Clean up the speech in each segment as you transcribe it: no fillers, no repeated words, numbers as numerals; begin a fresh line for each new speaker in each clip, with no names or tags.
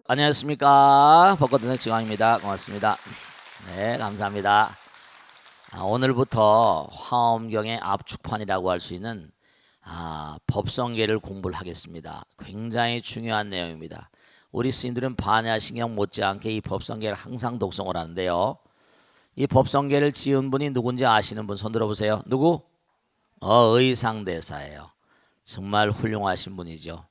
안녕하십니까. 벚꽃의 지광입니다. 고맙습니다. 네, 감사합니다. 오늘부터 화엄경의 압축판이라고 할 수 있는 법성계를 공부를 하겠습니다. 굉장히 중요한 내용입니다. 우리 스님들은 반야신경 못지않게 이 법성계를 항상 독송을 하는데요. 이 법성계를 지은 분이 누군지 아시는 분 손 들어보세요. 누구? 의상대사예요. 정말 훌륭하신 분이죠.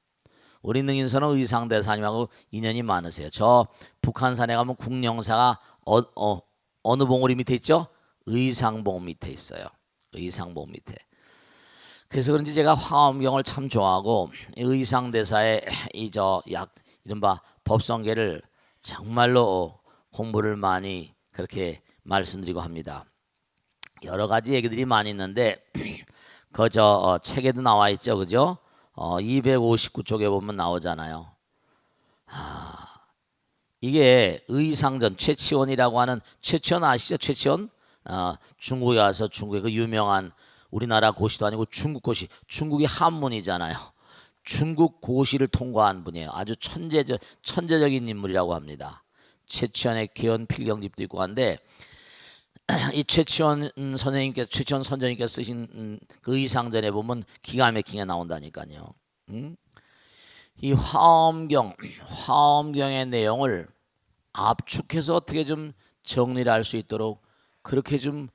우리 능인선은 의상대사님하고 인연이 많으세요. 저 북한산에 가면 국령사가 어느 봉우리 밑에 있죠? 의상봉 밑에 있어요. 의상봉 밑에. 그래서 그런지 제가 화엄경을 참 좋아하고 의상대사의 이른바 법성계를 정말로 공부를 많이 그렇게 말씀드리고 합니다. 여러 가지 얘기들이 많이 있는데 그저 책에도 나와 있죠, 그죠? 259쪽에 보면 나오잖아요. 이게 의상전 최치원이라고 하는 최치원 아시죠? 최치원? 중국에 와서 중국의 그 유명한 우리나라 고시도 아니고 중국 고시, 중국이 한문이잖아요. 중국 고시를 통과한 분이에요. 아주 천재적인 인물이라고 합니다. 최치원의 개연 필경집도 있고 한데 이 최치원 선생님께서 쓰신 그 의상전에 보면 기가 막히게 나온다니까요. 이 화엄경의 내용을 압축해서 어떻게 좀 정리를 할 수 있도록 그렇게 좀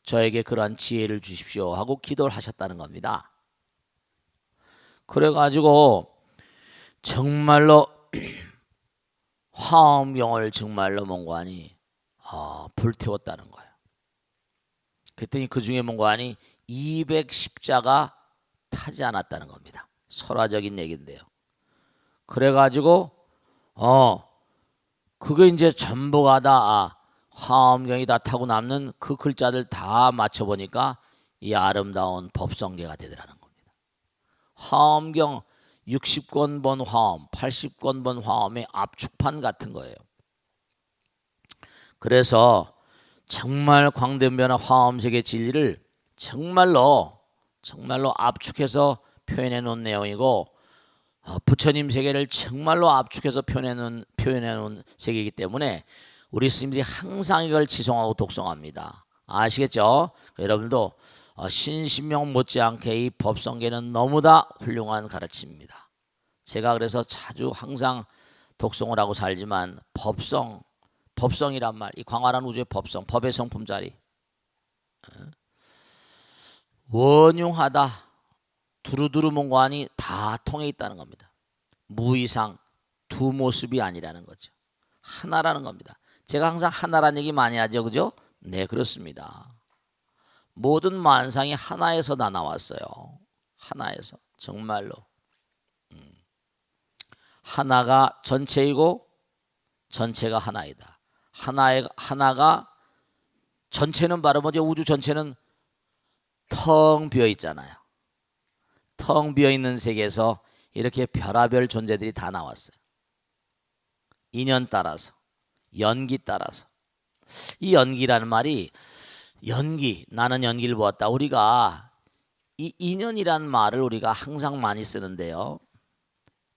저에게 그러한 지혜를 주십시오 하고 기도를 하셨다는 겁니다. 그래가지고 정말로 화엄경을 정말로 몽관이 불태웠다는 거예요. 그랬더니 그 중에 몽관이 210자가 타지 않았다는 겁니다. 설화적인 얘기인데요. 그래가지고 그게 이제 전부가 다 화엄경이 다 타고 남는 그 글자들 다 맞춰보니까 이 아름다운 법성계가 되더라는 겁니다. 화엄경 60권 본 화엄, 80권 본 화엄의 압축판 같은 거예요. 그래서 정말 광대변화 화엄색의 진리를 정말로 압축해서 표현해 놓은 내용이고 부처님 세계를 정말로 압축해서 표현해 놓은 세계이기 때문에 우리 스님들이 항상 이걸 지송하고 독송합니다. 아시겠죠? 여러분도 신신명 못지않게 이 법성계는 너무나 훌륭한 가르침입니다. 제가 그래서 자주 항상 독송을 하고 살지만 법성이란 말, 이 광활한 우주의 법성, 법의 성품 자리, 원흉하다, 두루두루 몽관이 다 통해 있다는 겁니다. 무이상, 두 모습이 아니라는 거죠. 하나라는 겁니다. 제가 항상 하나라는 얘기 많이 하죠, 그죠? 네, 그렇습니다. 모든 만상이 하나에서 다 나왔어요. 하나에서 정말로 하나가 전체이고 전체가 하나이다. 하나가 전체는 바로 뭐죠? 우주 전체는 텅 비어 있잖아요. 텅 비어 있는 세계에서 이렇게 별하별 존재들이 다 나왔어요. 인연 따라서, 연기 따라서. 이 연기라는 말이 나는 연기를 보았다. 우리가 이 인연이란 말을 우리가 항상 많이 쓰는데요.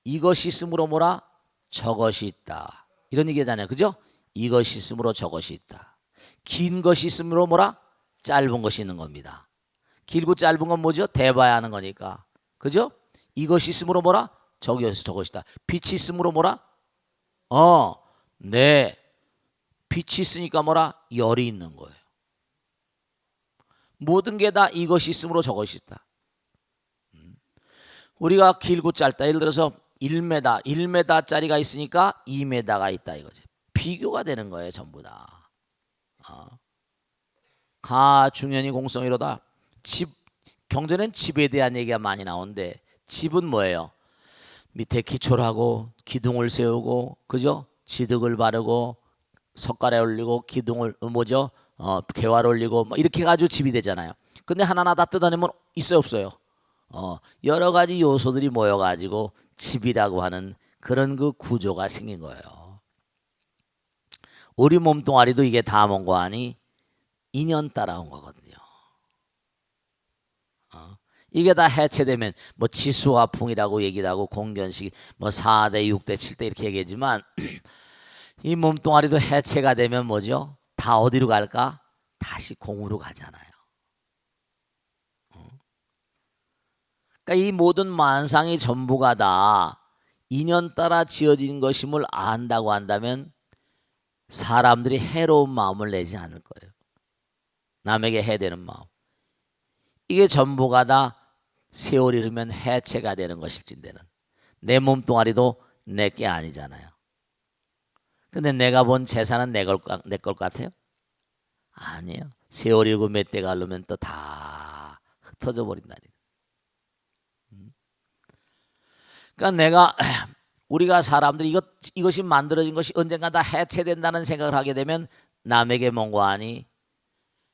이것이 있으므로 뭐라? 저것이 있다. 이런 얘기잖아요. 그죠? 이것이 있으므로 저것이 있다. 긴 것이 있으므로 뭐라? 짧은 것이 있는 겁니다. 길고 짧은 건 뭐죠? 대봐야 하는 거니까. 그죠? 이것이 있으므로 뭐라? 저것이다. 빛이 있으므로 뭐라? 네. 빛이 있으니까 뭐라? 열이 있는 거예요. 모든 게 다 이것이 있으므로 저것이 있다. 우리가 길고 짧다. 예를 들어서 1m짜리가 있으니까 2m가 있다 이거죠. 비교가 되는 거예요, 전부 다. 가중연이 공성이로다. 경전엔 집에 대한 얘기가 많이 나오는데 집은 뭐예요? 밑에 기초를 하고 기둥을 세우고, 그죠? 지득을 바르고 석가래 올리고 기둥을 개화를 올리고 뭐 이렇게 가지고 집이 되잖아요. 근데 하나하나 다 뜯어내면 있어요, 없어요? 여러 가지 요소들이 모여가지고 집이라고 하는 그런 그 구조가 생긴 거예요. 우리 몸뚱아리도 이게 다 뭔가 하니 인연 따라온 거거든요. 이게 다 해체되면 뭐 지수화풍이라고 얘기도 하고 공견식 뭐 4대 6대 7대 이렇게 얘기하지만 이 몸뚱아리도 해체가 되면 뭐죠? 다 어디로 갈까? 다시 공으로 가잖아요. 그러니까 이 모든 만상이 전부가 다 인연 따라 지어진 것임을 안다고 한다면 사람들이 해로운 마음을 내지 않을 거예요. 남에게 해되는 마음. 이게 전부가 다 세월이 흐르면 해체가 되는 것일진데는 내 몸뚱아리도 내 게 아니잖아요. 근데 내가 본 재산은 내 것 같아요? 아니에요. 세월이 흐르고 몇 대가 흐르면 또 다 흩어져 버린다니까. 그러니까 우리가 사람들이 이것이 만들어진 것이 언젠가 다 해체된다는 생각을 하게 되면 남에게 몽고하니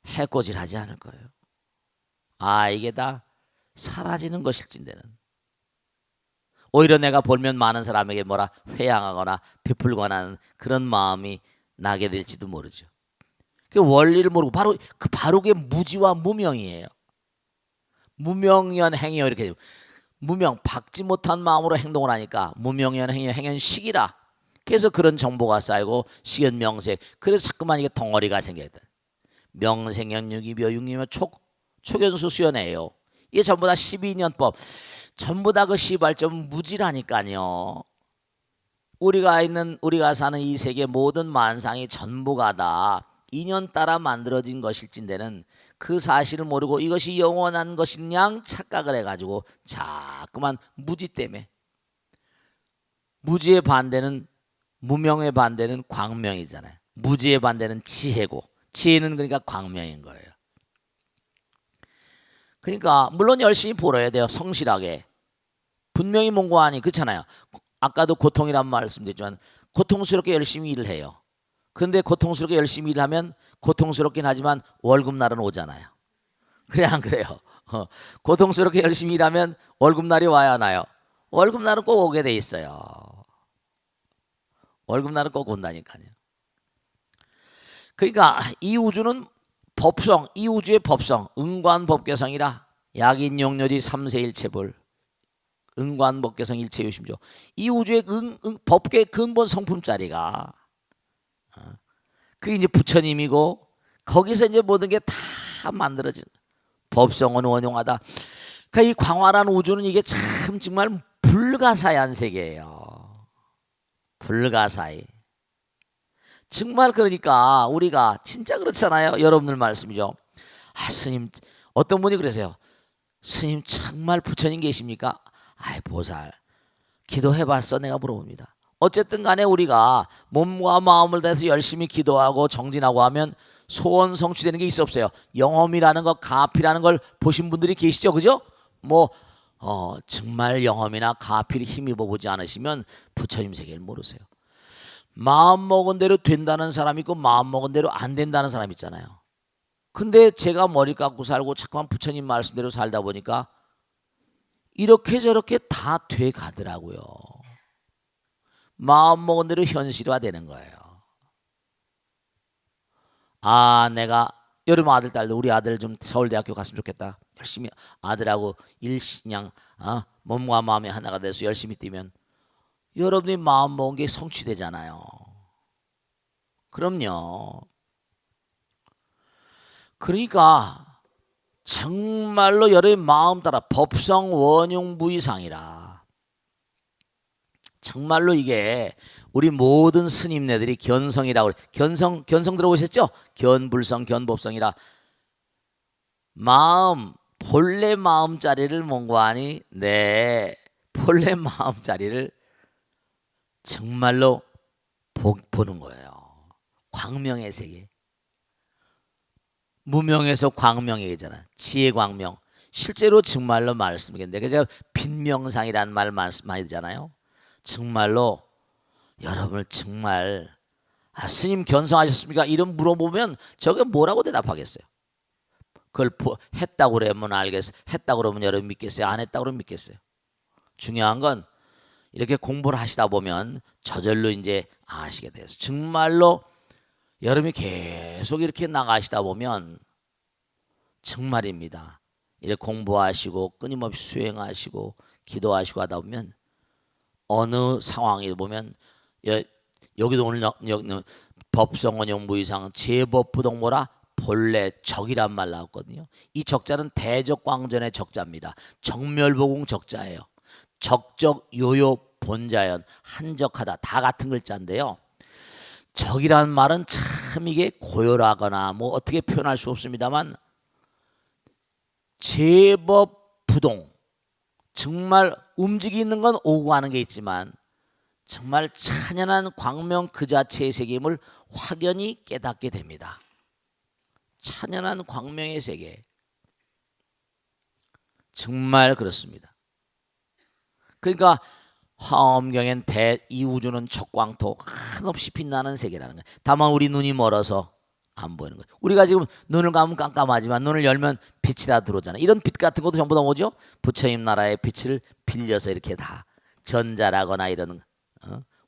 해코지하지 않을 거예요. 이게 다 사라지는 것일진데는 오히려 내가 보면 많은 사람에게 뭐라 회양하거나 베풀거나 하는 그런 마음이 나게 될지도 모르죠. 그 원리를 모르고 바로 그게 무지와 무명이에요. 무명연 행위요 이렇게 되고 무명 박지 못한 마음으로 행동을 하니까 무명연 행위 행연식이라. 그래서 그런 정보가 쌓이고 식연명색. 그래서 자꾸만 이게 덩어리가 생겨야 돼. 명생연육이묘 육리묘 초견수 수연해요. 이게 전부 다 12년법. 전부 다 그 시발점 무지라니까요. 우리가 사는 이 세계 모든 만상이 전부가 다 인연 따라 만들어진 것일진데는 그 사실을 모르고 이것이 영원한 것인 양 착각을 해가지고 자꾸만 무지 때문에 무지의 반대는 무명의 반대는 광명이잖아요. 무지의 반대는 지혜고 지혜는 그러니까 광명인 거예요. 그러니까 물론 열심히 벌어야 돼요. 성실하게. 분명히 몽고하니 그렇잖아요. 아까도 고통이란 말씀드렸지만 고통스럽게 열심히 일을 해요. 근데 고통스럽게 열심히 일하면 고통스럽긴 하지만 월급날은 오잖아요. 그래 안 그래요? 고통스럽게 열심히 일하면 월급날이 와야 하나요? 월급날은 꼭 오게 돼 있어요. 월급날은 꼭 온다니까요. 그러니까 이 우주는 법성, 이 우주의 법성, 응관법계성이라 약인용료지 3세 일체불 응관법계성 일체유심조. 이 우주의 법계 근본 성품짜리가 그게 이제 부처님이고 거기서 이제 모든 게 다 만들어진 법성은 원용하다. 그러니까 이 광활한 우주는 이게 참 정말 불가사의한 세계예요. 불가사의. 정말 그러니까 우리가 진짜 그렇잖아요. 여러분들 말씀이죠. 스님 어떤 분이 그러세요. 스님 정말 부처님 계십니까? 보살 기도해봤어? 내가 물어봅니다. 어쨌든 간에 우리가 몸과 마음을 다해서 열심히 기도하고 정진하고 하면 소원 성취되는 게 있어 없어요? 영험이라는 것, 가피라는 걸 보신 분들이 계시죠, 그죠? 정말 영험이나 가피를 힘입어 보지 않으시면 부처님 세계를 모르세요. 마음 먹은 대로 된다는 사람이 있고 마음 먹은 대로 안 된다는 사람이 있잖아요. 근데 제가 머리 깎고 살고 자꾸만 부처님 말씀대로 살다 보니까 이렇게 저렇게 다 돼 가더라고요. 마음 먹은 대로 현실화되는 거예요. 내가 여름 아들 딸도 우리 아들 좀 서울대학교 갔으면 좋겠다. 열심히 아들하고 그냥 몸과 마음이 하나가 돼서 열심히 뛰면 여러분이 마음 먹은 게 성취되잖아요. 그럼요. 그러니까 정말로 여러분의 마음 따라 법성 원용무이상이라. 정말로 이게 우리 모든 스님네들이 견성이라고 견성 들어보셨죠? 견불성 견법성이라. 마음 본래 마음자리를 몽고하니 내 본래 마음자리를 정말로 보는 거예요. 광명의 세계. 무명에서 광명이잖아. 지혜 광명. 실제로 정말로 말씀이겠는데 그래서 빈명상이라는 말 많이 듣잖아요. 정말로 여러분을 정말 스님 견성하셨습니까? 이런 물어보면 저게 뭐라고 대답하겠어요? 그걸 했다고 그러면 알겠어요. 했다고 그러면 여러분 믿겠어요? 안 했다고 그러면 믿겠어요? 중요한 건 이렇게 공부를 하시다 보면 저절로 이제 아시게 돼서 정말로 여러분이 계속 이렇게 나가시다 보면 정말입니다. 이렇게 공부하시고 끊임없이 수행하시고 기도하시고 하다 보면 어느 상황에 보면 여기도 오늘 법성원용 무이상 제법부동모라 본래 적이란 말 나왔거든요. 이 적자는 대적광전의 적자입니다. 정멸보공 적자예요. 적적 요요 본자연 한적하다 다 같은 글자인데요. 적이란 말은 참 이게 고요하거나 뭐 어떻게 표현할 수 없습니다만 제법부동 정말 움직이는 건 오고 가는 게 있지만 정말 찬연한 광명 그 자체의 세계임을 확연히 깨닫게 됩니다. 찬연한 광명의 세계 정말 그렇습니다. 그러니까 화엄경엔 이 우주는 적광토 한없이 빛나는 세계라는 거예요. 다만 우리 눈이 멀어서 안 보이는 거예요. 우리가 지금 눈을 감으면 깜깜하지만 눈을 열면 빛이 다 들어오잖아요. 이런 빛 같은 것도 전부 다 뭐죠? 부처님 나라의 빛을 빌려서 이렇게 다 전자라거나 이런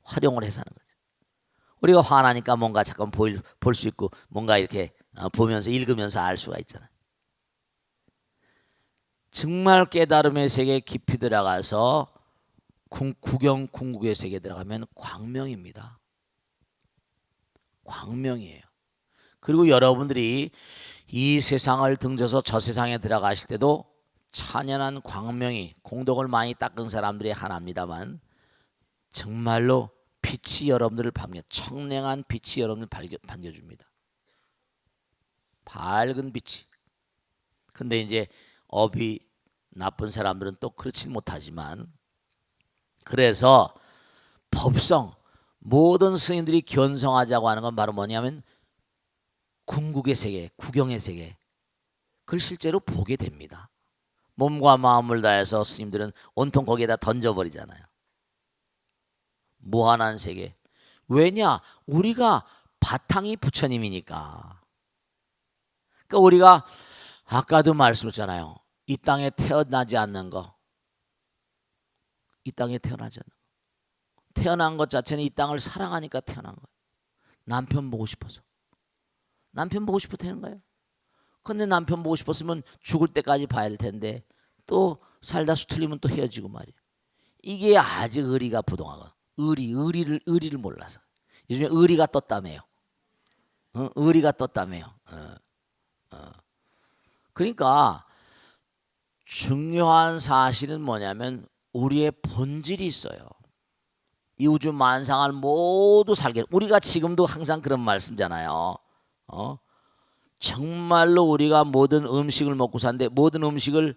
활용을 해서 하는 거죠. 우리가 화나니까 뭔가 잠깐 볼 수 있고 뭔가 이렇게 보면서 읽으면서 알 수가 있잖아요. 정말 깨달음의 세계에 깊이 들어가서 구경 궁극의 세계에 들어가면 광명입니다. 광명이에요. 그리고 여러분들이 이 세상을 등져서 저 세상에 들어가실 때도 찬연한 광명이 공덕을 많이 닦은 사람들이 하나입니다만 정말로 빛이 여러분들을 청량한 빛이 여러분을 반겨줍니다. 밝은 빛이. 근데 이제 업이 나쁜 사람들은 또 그렇지 못하지만 그래서 법성 모든 스님들이 견성하자고 하는 건 바로 뭐냐면 궁극의 세계, 구경의 세계 그걸 실제로 보게 됩니다. 몸과 마음을 다해서 스님들은 온통 거기에다 던져버리잖아요. 무한한 세계. 왜냐? 우리가 바탕이 부처님이니까. 그러니까 우리가 아까도 말씀했잖아요. 이 땅에 태어나지 않는 거. 이 땅에 태어나지 않는 거. 태어난 것 자체는 이 땅을 사랑하니까 태어난 거예요. 남편 보고 싶어서. 남편 보고 싶어 태어난 거예요. 근데 남편 보고 싶었으면 죽을 때까지 봐야 될 텐데 또 살다 수틀리면 또 헤어지고 말이에요. 이게 아직 의리가 부동하고 의리를 몰라서. 요즘에 의리가 떴다며요. 의리가 떴다며요. 그러니까 중요한 사실은 뭐냐면 우리의 본질이 있어요. 이 우주 만상을 모두 살게. 우리가 지금도 항상 그런 말씀잖아요. 정말로 우리가 모든 음식을 먹고 사는데 모든 음식을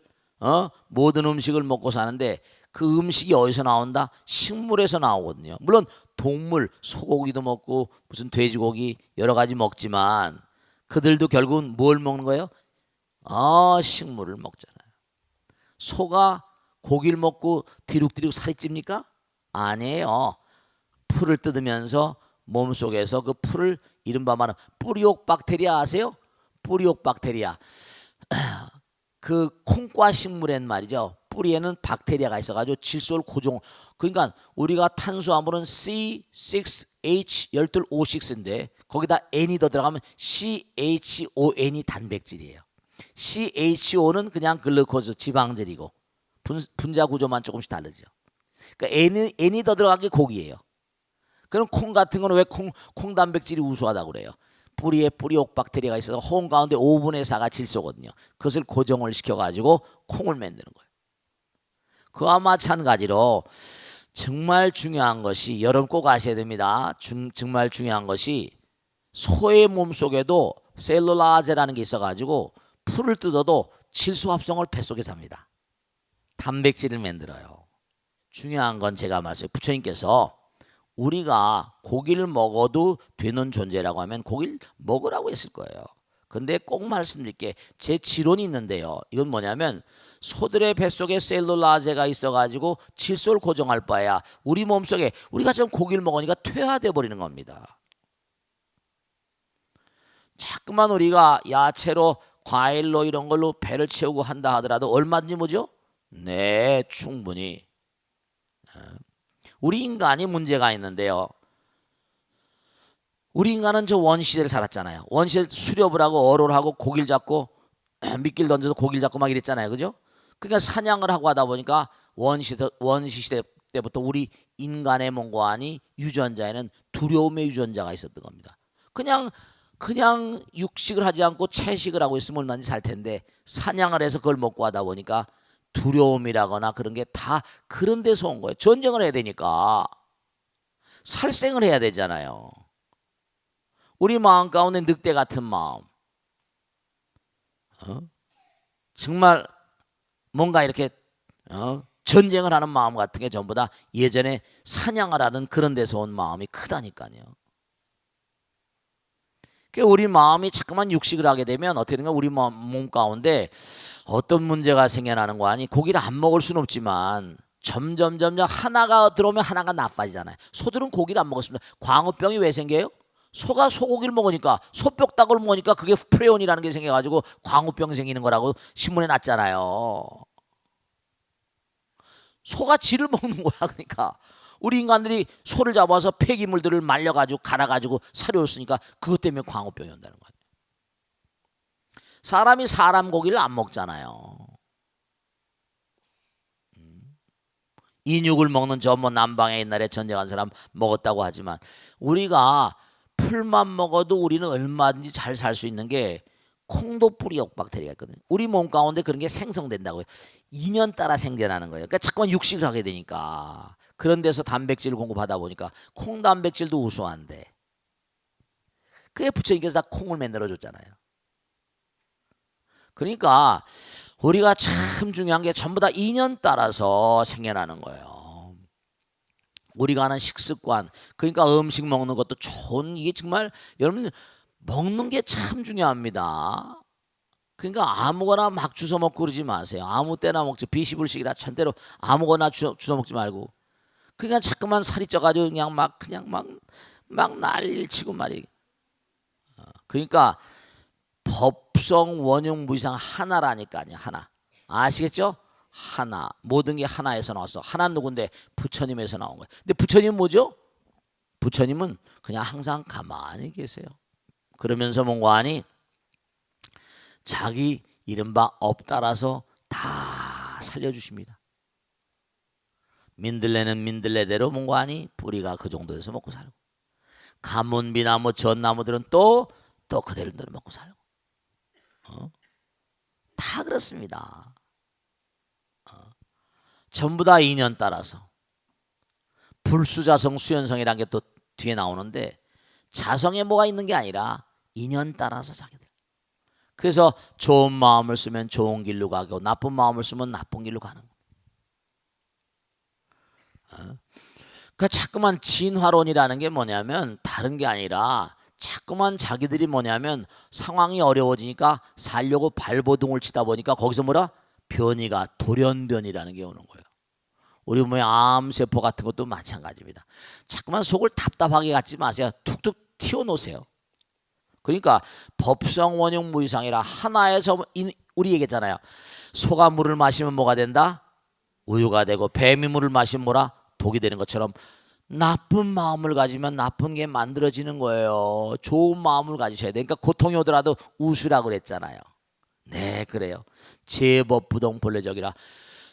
먹고 사는데 그 음식이 어디서 나온다? 식물에서 나오거든요. 물론 동물, 소고기도 먹고 무슨 돼지고기 여러 가지 먹지만 그들도 결국은 뭘 먹는 거예요? 식물을 먹잖아요. 소가 고기를 먹고 디룩디룩 살이 찝니까? 아니에요. 풀을 뜯으면서 몸속에서 그 풀을 이른바 말하는 뿌리옥 박테리아 아세요? 뿌리옥 박테리아. 그 콩과 식물엔 말이죠. 뿌리에는 박테리아가 있어가지고 질소를 고정. 그러니까 우리가 탄수화물은 C6H12O6인데 거기다 N이 더 들어가면 CHON이 단백질이에요. CHO는 그냥 글루코즈 지방질이고 분자 구조만 조금씩 다르죠. 그러니까 N이 더 들어간 게 고기예요. 그럼 콩 같은 거는 왜 콩 단백질이 우수하다고 그래요? 뿌리에 뿌리옥 박테리아가 있어서 호흡 가운데 5분의 4가 질소거든요. 그것을 고정을 시켜가지고 콩을 만드는 거예요. 그와 마찬가지로 정말 중요한 것이 여러분 꼭 아셔야 됩니다. 정말 중요한 것이 소의 몸속에도 셀룰라제라는 게 있어가지고 풀을 뜯어도 질소 합성을 뱃속에서 합니다. 단백질을 만들어요. 중요한 건 제가 말씀드린 부처님께서 우리가 고기를 먹어도 되는 존재라고 하면 고기를 먹으라고 했을 거예요. 근데 꼭 말씀드릴게 제 지론이 있는데요. 이건 뭐냐면 소들의 뱃속에 셀룰라제가 있어가지고 질소를 고정할 바에야 우리 몸속에 우리가 지금 고기를 먹으니까 퇴화돼 버리는 겁니다. 자꾸만 우리가 야채로 과일로 이런 걸로 배를 채우고 한다 하더라도 얼마든지 뭐죠? 네, 충분히. 우리 인간이 문제가 있는데요. 우리 인간은 저 원시대를 살았잖아요. 원시대 수렵을 하고 어로를 하고 고기를 잡고 미끼를 던져서 고기를 잡고 막 이랬잖아요. 그죠? 그러니까 사냥을 하고 하다 보니까 원시시대 때부터 우리 인간의 몸과 아니 유전자에는 두려움의 유전자가 있었던 겁니다. 그냥 육식을 하지 않고 채식을 하고 있으면 얼마나 살 텐데 사냥을 해서 그걸 먹고 하다 보니까 두려움이라거나 그런 게 다 그런 데서 온 거예요. 전쟁을 해야 되니까 살생을 해야 되잖아요. 우리 마음 가운데 늑대 같은 마음, 정말 뭔가 이렇게 전쟁을 하는 마음 같은 게 전부 다 예전에 사냥을 하는 그런 데서 온 마음이 크다니까요. 우리 마음이 자꾸만 육식을 하게 되면 어떻게 되는가, 우리 몸 가운데 어떤 문제가 생겨나는 거 아니. 고기를 안 먹을 수는 없지만 점점 하나가 들어오면 하나가 나빠지잖아요. 소들은 고기를 안 먹었습니다. 광우병이 왜 생겨요? 소가 소고기를 먹으니까, 소뼈닭을 먹으니까 그게 프레온이라는 게 생겨가지고 광우병 생기는 거라고 신문에 났잖아요. 소가 쥐를 먹는 거야. 그러니까 우리 인간들이 소를 잡아서 폐기물들을 말려가지고 갈아가지고 사료였으니까 그것 때문에 광우병이 온다는 거예요. 사람이 사람 고기를 안 먹잖아요. 인육을 먹는 저 뭐 남방에 옛날에 전쟁한 사람 먹었다고 하지만 우리가 풀만 먹어도 우리는 얼마든지 잘 살 수 있는 게 콩도 뿌리옥 박테리아가 있거든요. 우리 몸 가운데 그런 게 생성된다고요. 2년 따라 생겨나는 거예요. 그러니까 자꾸만 육식을 하게 되니까 그런 데서 단백질을 공급하다 보니까 콩 단백질도 우수한데 그게 부처님께서 다 콩을 만들어 줬잖아요. 그러니까 우리가 참 중요한 게 전부 다 2년 따라서 생겨나는 거예요. 우리가 하는 식습관, 그러니까 음식 먹는 것도 좋은, 이게 정말 여러분 먹는 게 참 중요합니다. 그러니까 아무거나 막 주워 먹고 그러지 마세요. 아무 때나 먹지. 비시불식이라 절대로 아무거나 주워 먹지 말고. 그러니까 자꾸만 살이 쪄가지고 그냥 막 난리를 치고 말이. 그러니까 법성 원흉 무이상 하나라니까요. 하나. 아시겠죠? 하나. 모든 게 하나에서 나왔어. 하나는 누군데? 부처님에서 나온 거예요. 근데 부처님은 뭐죠? 부처님은 그냥 항상 가만히 계세요. 그러면서 뭔가하니 자기 이른바 업 따라서 다 살려주십니다. 민들레는 민들레대로 뭔가하니 뿌리가 그 정도 돼서 먹고 살고, 가문비나무 전나무들은 또 그대로 먹고 살고, 다 그렇습니다. 전부 다 인연 따라서. 불수자성 수연성이라는 게 또 뒤에 나오는데 자성에 뭐가 있는 게 아니라 인연 따라서 자기들. 그래서 좋은 마음을 쓰면 좋은 길로 가고 나쁜 마음을 쓰면 나쁜 길로 가는 거예요. 그러니까 자꾸만 진화론이라는 게 뭐냐면 다른 게 아니라 자꾸만 자기들이 뭐냐면 상황이 어려워지니까 살려고 발버둥을 치다 보니까 거기서 뭐라? 변이가 돌연변이라는 게 오는 거예요. 우리 몸의 암세포 같은 것도 마찬가지입니다. 자꾸만 속을 답답하게 갖지 마세요. 툭툭 튀어놓으세요. 그러니까 법성 원흉 무이상이라 하나에서 우리 얘기했잖아요. 소가 물을 마시면 뭐가 된다? 우유가 되고 뱀이 물을 마시면 뭐라? 독이 되는 것처럼 나쁜 마음을 가지면 나쁜 게 만들어지는 거예요. 좋은 마음을 가지셔야 돼. 그러니까 고통이 오더라도 웃으라고 그랬잖아요. 네, 그래요. 제법부동 본래적이라.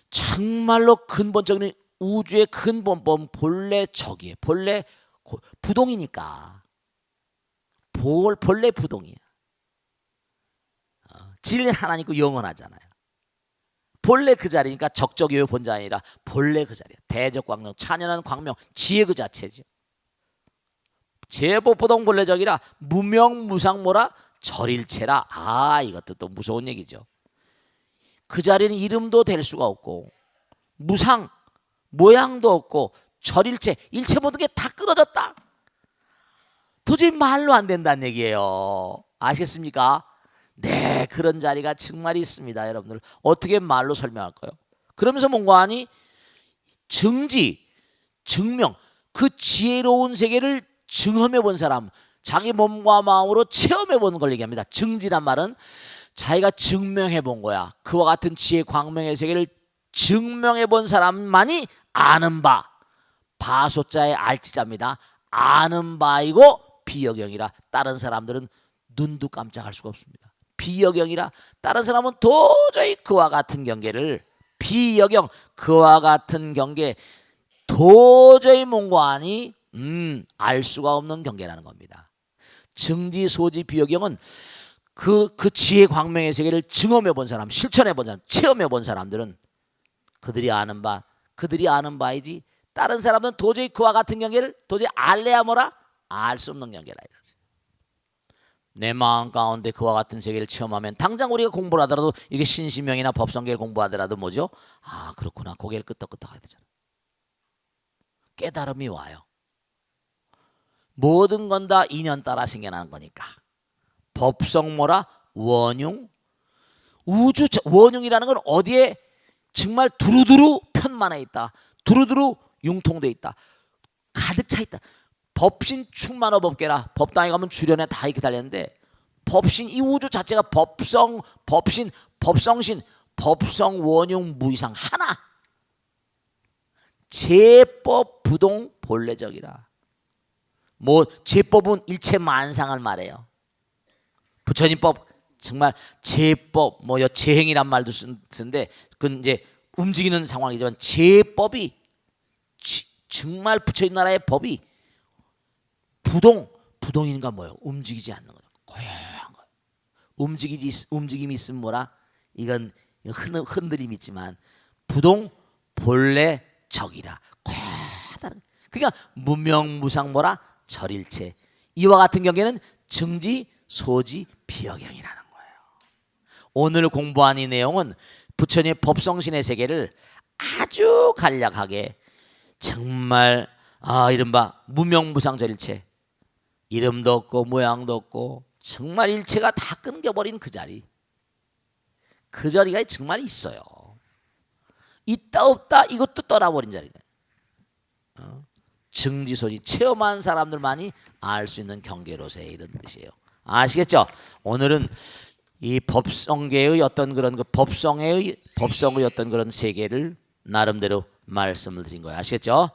정말로 근본적인 우주의 근본법 본래 적이에요. 본래 부동이니까. 본래 부동이야. 진리는 하나 있고 영원하잖아요. 본래 그 자리니까 적적이요 본자 아니라 본래 그 자리야. 대적광명, 찬연한 광명, 지혜 그 자체죠. 제법부동 본래적이라 무명무상 뭐라? 절일체라. 이것도 또 무서운 얘기죠. 그 자리는 이름도 될 수가 없고 무상, 모양도 없고 절일체, 일체 모든 게 다 끊어졌다. 도저히 말로 안 된다는 얘기예요. 아시겠습니까? 네, 그런 자리가 정말 있습니다. 여러분들 어떻게 말로 설명할까요? 그러면서 뭔가 하니 증지, 증명, 그 지혜로운 세계를 증험해 본 사람, 자기 몸과 마음으로 체험해 보는 걸 얘기합니다. 증지란 말은 자기가 증명해 본 거야. 그와 같은 지혜 광명의 세계를 증명해 본 사람만이 아는 바, 바소자의 알지자입니다. 아는 바이고 비여경이라 다른 사람들은 눈도 깜짝할 수가 없습니다. 비여경이라. 다른 사람은 도저히 그와 같은 경계를 비여경, 그와 같은 경계 도저히 몸과 안이 알 수가 없는 경계라는 겁니다. 증지 소지 비여경은 그 지혜 광명의 세계를 증험해 본 사람, 실천해 본 사람, 체험해 본 사람들은 그들이 아는 바이지 다른 사람은 도저히 그와 같은 경계를 도저히 알래야 뭐라 알 수 없는 경계라 이거지. 내 마음 가운데 그와 같은 세계를 체험하면 당장 우리가 공부를 하더라도 이게 신심명이나 법성계를 공부하더라도 뭐죠? 아 그렇구나. 고개를 끄덕끄덕 하게 되잖아. 깨달음이 와요. 모든 건 다 인연 따라 생겨나는 거니까. 법성 뭐라? 원흉. 우주 원흉이라는 건 어디에 정말 두루두루 편만해 있다. 두루두루 융통돼 있다. 가득 차 있다. 법신 충만어 법계라. 법당에 가면 주련에 다 이렇게 달렸는데 법신 이 우주 자체가 법성, 법신, 법성신, 법성, 원흉, 무이상 하나. 제법 부동 본래적이라. 뭐 제법은 일체 만상을 말해요. 부처님법 정말 제법 뭐 제행이란 말도 쓰는데 그건 이제 움직이는 상황이지만 제법이 정말 부처님 나라의 법이 부동인가 뭐예요? 움직이지 않는 거예요. 고요한 거예요. 움직임이 있으면 뭐라? 이건 흔들림이 있지만 부동 본래 적이라. 고요하다는. 그러니까 무명무상 뭐라? 절일체. 이와 같은 경계는 증지 소지 비여경이라는 거예요. 오늘 공부한 이 내용은 부처님의 법성신의 세계를 아주 간략하게 정말 이른바 무명무상 절일체. 이름도 없고 모양도 없고 정말 일체가 다 끊겨버린 그 자리. 그 자리가 정말 있어요. 있다 없다 이것도 떠나버린 자리가. 증지소지 체험한 사람들만이 알 수 있는 경계로서의 이런 뜻이에요. 아시겠죠? 오늘은 이 법성계의 어떤 그런 법성의 어떤 그런 세계를 나름대로 말씀을 드린 거예요. 아시겠죠?